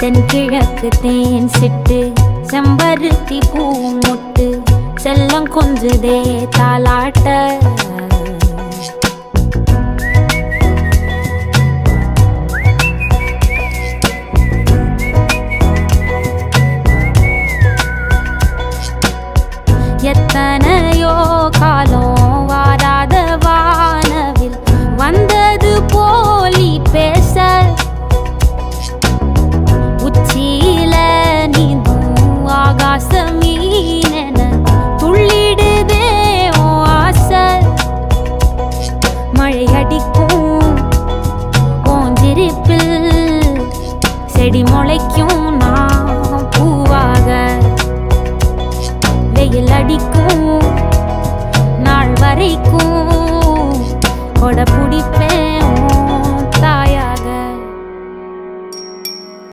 தென்கிழக்கு தேன் சிட்டு செம்பருத்தி பூ முட்டு செல்லம் கொஞ்சுதே தாலாட்ட எத்தனையோ காலம் வாராத வானவில் வந்தது போலி பேச உச்சியில நீந்தும் ஆகாச மீனென துள்ளிடுதே ஆசை மழை அடிக்கும் ஓஞ்சிருப்பில் செடி முளைக்கும் நான் பூவாக வெயில் அடிக்கும் நாள் வரைக்கும் கொடை பிடிப்ப